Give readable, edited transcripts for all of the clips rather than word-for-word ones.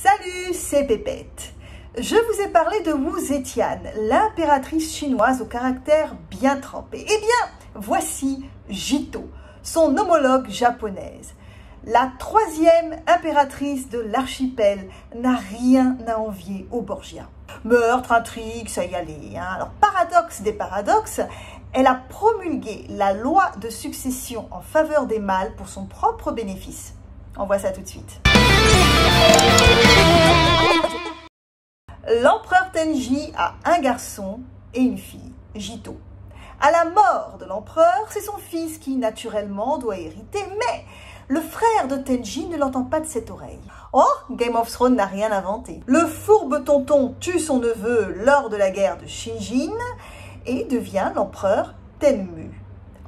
Salut, c'est Pépette. Je vous ai parlé de Wu Zetian, l'impératrice chinoise au caractère bien trempé. Eh bien, voici Jito, son homologue japonaise. La troisième impératrice de l'archipel n'a rien à envier aux Borgia. Meurtre, intrigue, ça y allait. Alors, paradoxe des paradoxes, elle a promulgué la loi de succession en faveur des mâles pour son propre bénéfice. On voit ça tout de suite. L'empereur Tenji a un garçon et une fille, Jito. À la mort de l'empereur, c'est son fils qui naturellement doit hériter, mais le frère de Tenji ne l'entend pas de cette oreille. Oh, Game of Thrones n'a rien inventé. Le fourbe tonton tue son neveu lors de la guerre de Shinjin et devient l'empereur Tenmu.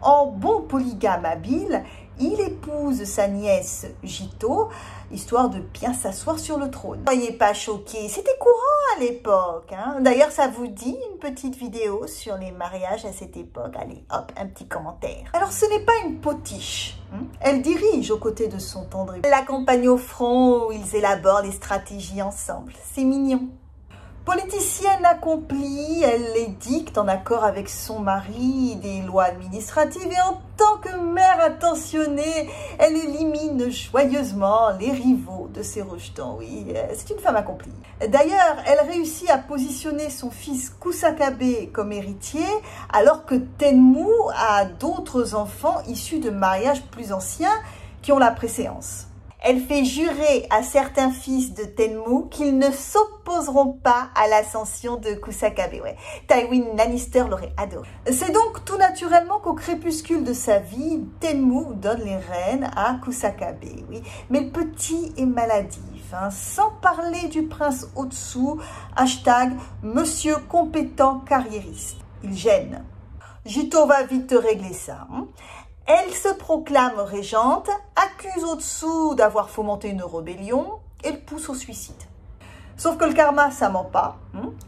En bon polygame habile, il épouse sa nièce Jito, histoire de bien s'asseoir sur le trône. Soyez pas choqués, c'était courant à l'époque. D'ailleurs, ça vous dit une petite vidéo sur les mariages à cette époque? Allez, hop, un petit commentaire. Alors, ce n'est pas une potiche. Elle dirige aux côtés de son tendre époux. Elle l'accompagne au front où ils élaborent les stratégies ensemble. C'est mignon. Politicienne accomplie, elle les dicte en accord avec son mari des lois administratives et en tant que mère attentionnée, elle élimine joyeusement les rivaux de ses rejetons. Oui, c'est une femme accomplie. D'ailleurs, elle réussit à positionner son fils Kusakabe comme héritier alors que Tenmu a d'autres enfants issus de mariages plus anciens qui ont la préséance. Elle fait jurer à certains fils de Tenmu qu'ils ne s'opposeront pas à l'ascension de Kusakabe. Ouais. Tywin Lannister l'aurait adoré. C'est donc tout naturellement qu'au crépuscule de sa vie, Tenmu donne les rênes à Kusakabe. Oui. Mais le petit est maladif. Sans parler du prince au-dessous, hashtag monsieur compétent carriériste. Il gêne. Jito va vite régler ça. Elle se proclame régente, accuse au-dessous d'avoir fomenté une rébellion et le pousse au suicide. Sauf que le karma, ça ment pas.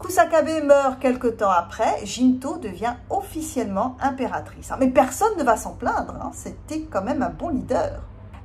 Kusakabe meurt quelque temps après, Jito devient officiellement impératrice. Mais personne ne va s'en plaindre, c'était quand même un bon leader.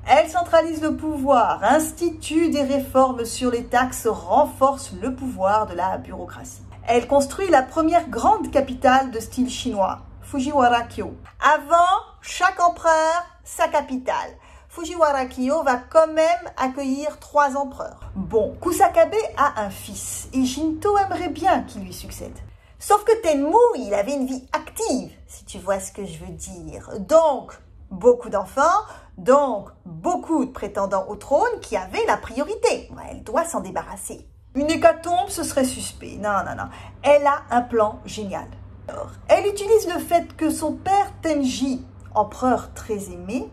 Elle centralise le pouvoir, institue des réformes sur les taxes, renforce le pouvoir de la bureaucratie. Elle construit la première grande capitale de style chinois, Fujiwara-kyo. Avant, chaque empereur, sa capitale. Fujiwara-kyo va quand même accueillir 3 empereurs. Bon, Kusakabe a un fils et Jito aimerait bien qu'il lui succède. Sauf que Tenmu, il avait une vie active, si tu vois ce que je veux dire. Donc, beaucoup d'enfants, donc beaucoup de prétendants au trône qui avaient la priorité. Elle doit s'en débarrasser. Une hécatombe, ce serait suspect. Non. Elle a un plan génial. Elle utilise le fait que son père Tenji, empereur très aimé,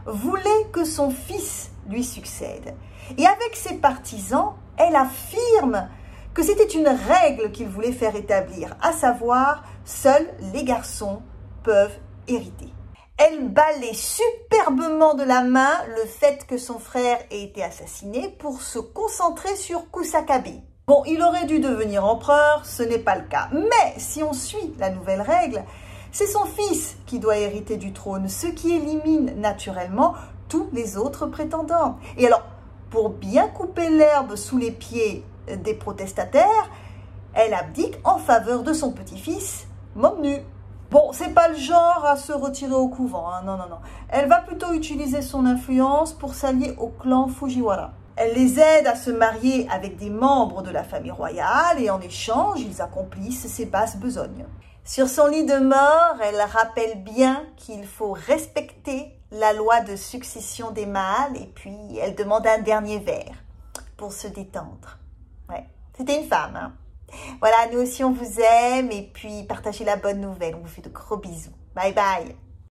voulait que son fils lui succède. Et avec ses partisans, elle affirme que c'était une règle qu'il voulait faire établir, à savoir, seuls les garçons peuvent hériter. Elle balaie superbement de la main le fait que son frère ait été assassiné pour se concentrer sur Kusakabe. Bon, il aurait dû devenir empereur, ce n'est pas le cas. Mais si on suit la nouvelle règle, c'est son fils qui doit hériter du trône, ce qui élimine naturellement tous les autres prétendants. Et alors, pour bien couper l'herbe sous les pieds des protestataires, elle abdique en faveur de son petit-fils, Momnu. Bon, c'est pas le genre à se retirer au couvent, non. Elle va plutôt utiliser son influence pour s'allier au clan Fujiwara. Elle les aide à se marier avec des membres de la famille royale et en échange, ils accomplissent ses basses besognes. Sur son lit de mort, elle rappelle bien qu'il faut respecter la loi de succession des mâles et puis elle demande un dernier verre pour se détendre. Ouais, c'était une femme. Voilà, nous aussi on vous aime et puis partagez la bonne nouvelle. On vous fait de gros bisous. Bye bye.